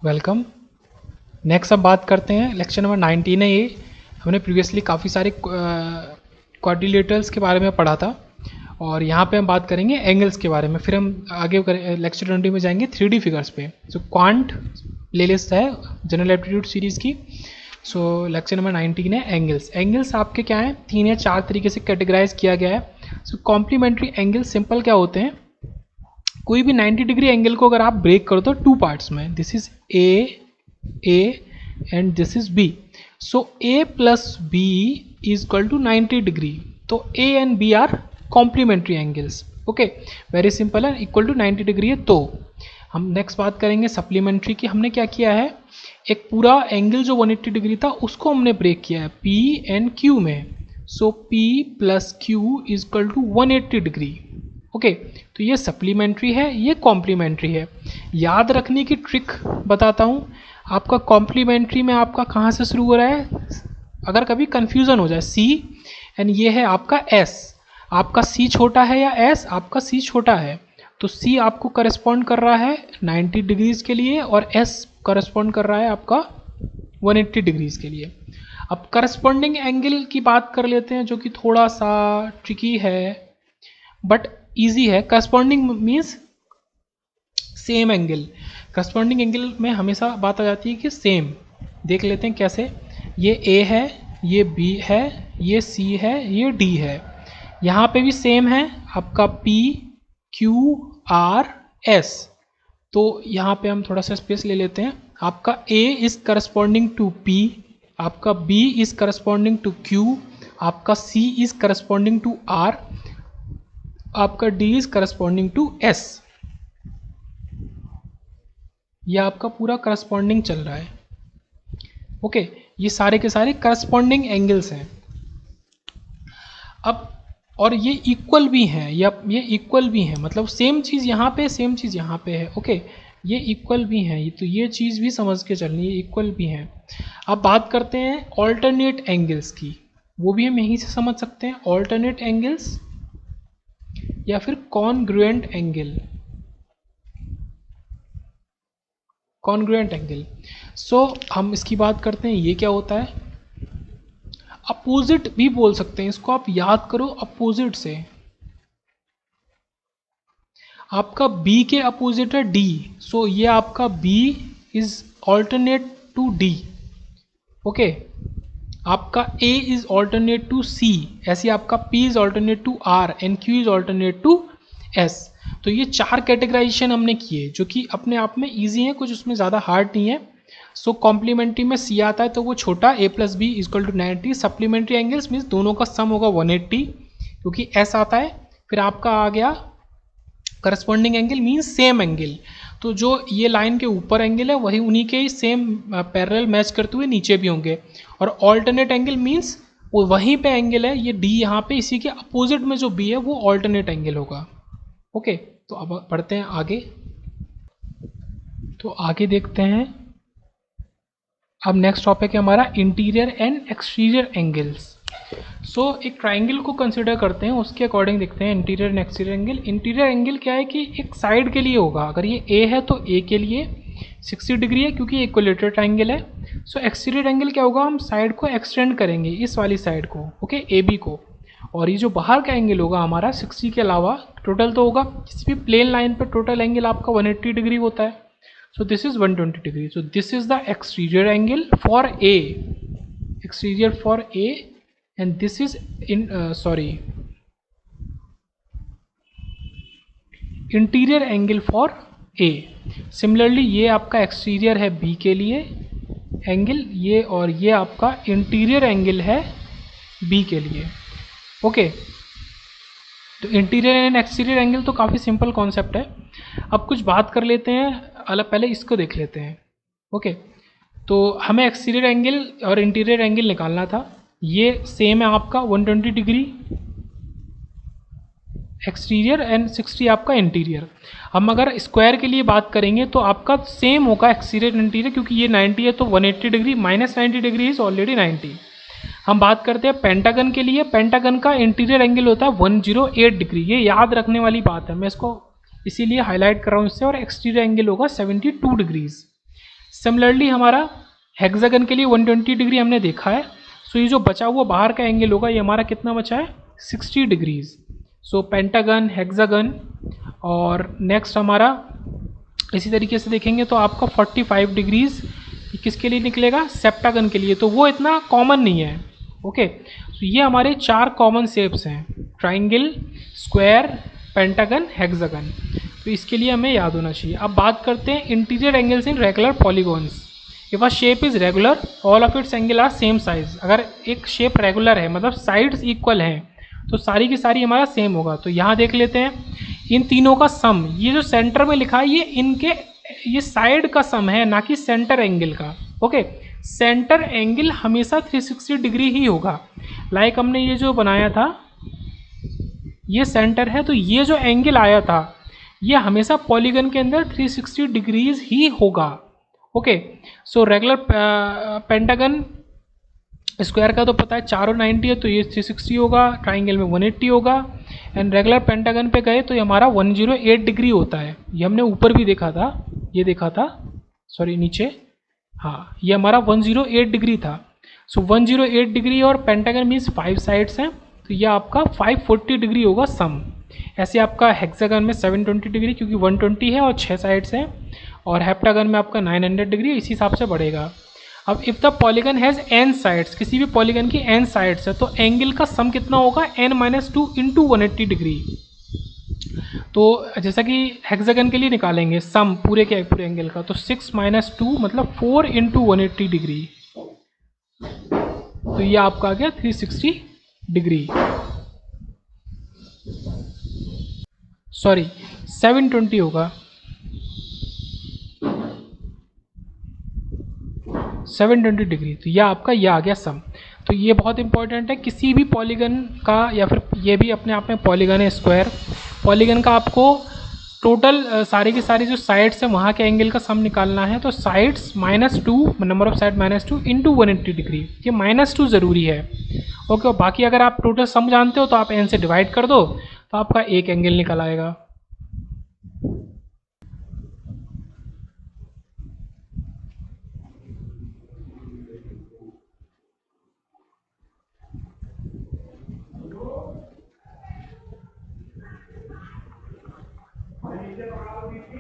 Welcome. Next अब बात करते हैं, लेक्चर नंबर 19 है ये। हमने प्रीवियसली काफ़ी सारे क्वाड्रिलेटरल्स के बारे में पढ़ा था और यहाँ पे हम बात करेंगे एंगल्स के बारे में। फिर हम आगे लेक्चर 20 में जाएंगे 3D फिगर्स पे। सो क्वांट प्लेलिस्ट है जनरल एप्टीट्यूड सीरीज़ की। सो लेक्चर नंबर 19 है एंगल्स। एंगल्स आपके क्या हैं, 3 या 4 तरीके से कैटेगराइज किया गया है। सो कॉम्प्लीमेंट्री एंगल सिंपल क्या होते हैं, कोई भी 90 डिग्री एंगल को अगर आप ब्रेक करो तो 2 पार्ट्स में, this is A and this is B. So A plus B is equal to 90 degree. तो A and B are complementary angles. Okay, very simple है, इक्वल टू 90 डिग्री है। तो हम नेक्स्ट बात करेंगे सप्लीमेंट्री की। हमने क्या किया है, एक पूरा एंगल जो 180 डिग्री था उसको हमने ब्रेक किया है पी एंड क्यू में। So P plus Q is equal to 180 degree. Okay, तो ये सप्लीमेंट्री है, ये कॉम्प्लीमेंट्री है। याद रखने की ट्रिक बताता हूँ आपका। कॉम्प्लीमेंट्री में आपका कहाँ से शुरू हो रहा है, अगर कभी कंफ्यूजन हो जाए, सी एंड ये है आपका एस। आपका सी छोटा है या एस, आपका सी छोटा है तो सी आपको करस्पॉन्ड कर रहा है 90 डिग्रीज के लिए और एस करस्पॉन्ड कर रहा है आपका 180 डिग्रीज के लिए। अब करस्पॉन्डिंग एंगल की बात कर लेते हैं, जो कि थोड़ा सा ट्रिकी है बट ईजी है। Corresponding means same angle. Corresponding angle में हमेशा बात आ जाती है कि सेम। देख लेते हैं कैसे। ये ए है, ये बी है, ये सी है, ये डी है। यहाँ पे भी सेम है आपका पी क्यू आर एस। तो यहाँ पे हम थोड़ा सा स्पेस ले लेते हैं। आपका A is corresponding to P, आपका B is corresponding to Q, आपका C is corresponding to R, आपका D is corresponding to S. यह आपका पूरा करस्पॉन्डिंग चल रहा है। ओके, ये सारे के सारे करस्पॉन्डिंग एंगल्स हैं। अब और ये इक्वल भी हैं, या ये इक्वल भी हैं, मतलब सेम चीज़ यहाँ पे सेम चीज़ यहाँ पे है। ओके, ये इक्वल भी हैं, तो ये चीज़ भी समझ के चलनी है, इक्वल भी हैं। अब बात करते हैं ऑल्टरनेट एंगल्स की, वो भी हम यहीं से समझ सकते हैं। ऑल्टरनेट एंगल्स या फिर कॉन्ग्रुएंट एंगल। कॉन्ग्रुएंट एंगल, सो हम इसकी बात करते हैं। ये क्या होता है, अपोजिट भी बोल सकते हैं इसको, आप याद करो अपोजिट से। आपका B के अपोजिट है D, सो ये आपका B is alternate to D। Okay, आपका A is alternate to C, ऐसे आपका P is alternate to R and Q is alternate to S। तो ये 4 कैटेगराइजेशन हमने किए जो कि अपने आप में इजी हैं, कुछ उसमें ज़्यादा हार्ड नहीं है। सो कॉम्प्लीमेंट्री में C आता है तो वो छोटा, A plus B equal to 90। Supplementary angles means दोनों का सम होगा 180 क्योंकि S आता है। फिर आपका आ गया corresponding angle means same angle, तो जो ये लाइन के ऊपर एंगल है वही उन्हीं के ही सेम पैरेलल मैच करते हुए नीचे भी होंगे। और ऑल्टरनेट एंगल मीन्स वो वहीं पे एंगल है, ये D यहाँ पे, इसी के अपोजिट में जो B है वो ऑल्टरनेट एंगल होगा। ओके, तो अब बढ़ते हैं आगे। तो आगे देखते हैं, अब नेक्स्ट टॉपिक है हमारा इंटीरियर एंड एक्सटीरियर एंगल्स। सो एक ट्राइंगल को कंसिडर करते हैं, उसके अकॉर्डिंग देखते हैं interior and exterior angle. Interior angle क्या है कि एक साइड के लिए होगा, अगर ये ए है तो ए के लिए 60 डिग्री है क्योंकि इक्विलेटरल ट्राइंगल है। सो एक्सटीरियर एंगल क्या होगा, हम साइड को एक्सटेंड करेंगे, इस वाली साइड को, ओके, ए बी को। और ये जो बाहर का एंगल होगा हमारा 60 के अलावा टोटल तो होगा, किसी भी प्लेन लाइन पर टोटल एंगल आपका 180 डिग्री होता है। So this is 120 degree. So this is the exterior angle for A. Exterior for A, and this is interior angle for A. Similarly ये आपका exterior है B के लिए एंगल ये, और ये आपका इंटीरियर एंगल है B के लिए। ओके, तो इंटीरियर एंड एक्सटीरियर एंगल तो काफ़ी सिंपल कॉन्सेप्ट है। अब कुछ बात कर लेते हैं, अलग पहले इसको देख लेते हैं। ओके, तो हमें एक्सटीरियर एंगल और इंटीरियर एंगल निकालना था। ये सेम है आपका 120 डिग्री एक्सटीरियर एंड 60 आपका इंटीरियर। हम अगर स्क्वायर के लिए बात करेंगे तो आपका सेम होगा एक्सटीरियर इंटीरियर, क्योंकि ये 90 है तो 180 degree minus 90 degree is already 90। हम बात करते हैं पेंटागन के लिए। पेंटागन का इंटीरियर एंगल होता है 108 डिग्री, ये याद रखने वाली बात है, मैं इसको इसीलिए हाईलाइट कर रहा हूँ इससे। और एक्सटीरियर एंगल होगा 72 डिग्रीज। सिमिलरली हमारा हेक्सागन के लिए 120 डिग्री हमने देखा है। सो ये जो बचा हुआ बाहर का एंगल होगा ये हमारा कितना बचा है, 60 डिग्रीज। सो पेंटागन, हेक्सागन, और नेक्स्ट हमारा इसी तरीके से देखेंगे तो आपका 45 डिग्रीज किसके लिए निकलेगा, सेप्टागन के लिए। तो वो इतना कॉमन नहीं है। ओके, तो ये हमारे 4 कॉमन शेप्स हैं, ट्राइंगल, स्क्वायर, पेंटागन, हेक्सागन। तो इसके लिए हमें याद होना चाहिए। अब बात करते हैं interior angles in regular polygons. If a shape is regular all of its angle are same size. अगर एक शेप रेगुलर है मतलब साइड्स इक्वल हैं तो सारी की सारी हमारा सेम होगा। तो यहाँ देख लेते हैं इन तीनों का सम, ये जो सेंटर में लिखा है ये साइड का सम है, ना कि सेंटर एंगल का। ओके, सेंटर एंगल हमेशा 360 डिग्री ही होगा। लाइक हमने ये जो बनाया था ये सेंटर है, तो ये जो एंगल आया था ये हमेशा पॉलीगन के अंदर 360 डिग्रीज ही होगा। Okay, so regular pentagon square का तो पता है 4 और 90 है, तो ये 360 होगा, ट्राइंगल में 180 होगा। एंड रेगुलर पेंटागन पे गए तो ये हमारा 108 डिग्री होता है। ये हमने ऊपर भी देखा था, ये देखा था, सॉरी नीचे, हाँ ये हमारा 108 डिग्री था। सो 108 डिग्री और पेंटागन मीन्स 5 साइड्स हैं, तो ये आपका 540 डिग्री होगा सम। ऐसे आपका हेक्सागन में 720 डिग्री क्योंकि 120 है और 6 साइड्स हैं, और हेप्टागन में आपका 900 डिग्री, इसी हिसाब से बढ़ेगा। अब if the polygon has n sides, किसी भी पॉलीगन की n साइड्स है तो एंगल का सम कितना होगा, n-2 इंटू 180 डिग्री। तो जैसा कि हेक्सागन के लिए निकालेंगे सम पूरे के पूरे एंगल का, तो 6 - 2 मतलब 4 इंटू 180 डिग्री, तो ये आपका आ गया 360 डिग्री, सॉरी 720 होगा, 720 डिग्री। तो यह आपका ये आ गया सम। तो ये बहुत इंपॉर्टेंट है किसी भी पॉलीगन का, या फिर ये भी अपने आप में पॉलीगन है स्क्वायर, पॉलीगन का आपको टोटल सारी की सारी जो साइड्स हैं वहाँ के एंगल का सम निकालना है। तो sides -2, number of side -2 into 180 degree, ये -2 ज़रूरी है। ओके, और बाकी अगर आप टोटल सम जानते हो तो आप n से डिवाइड कर दो तो आपका एक एंगल निकल आएगा।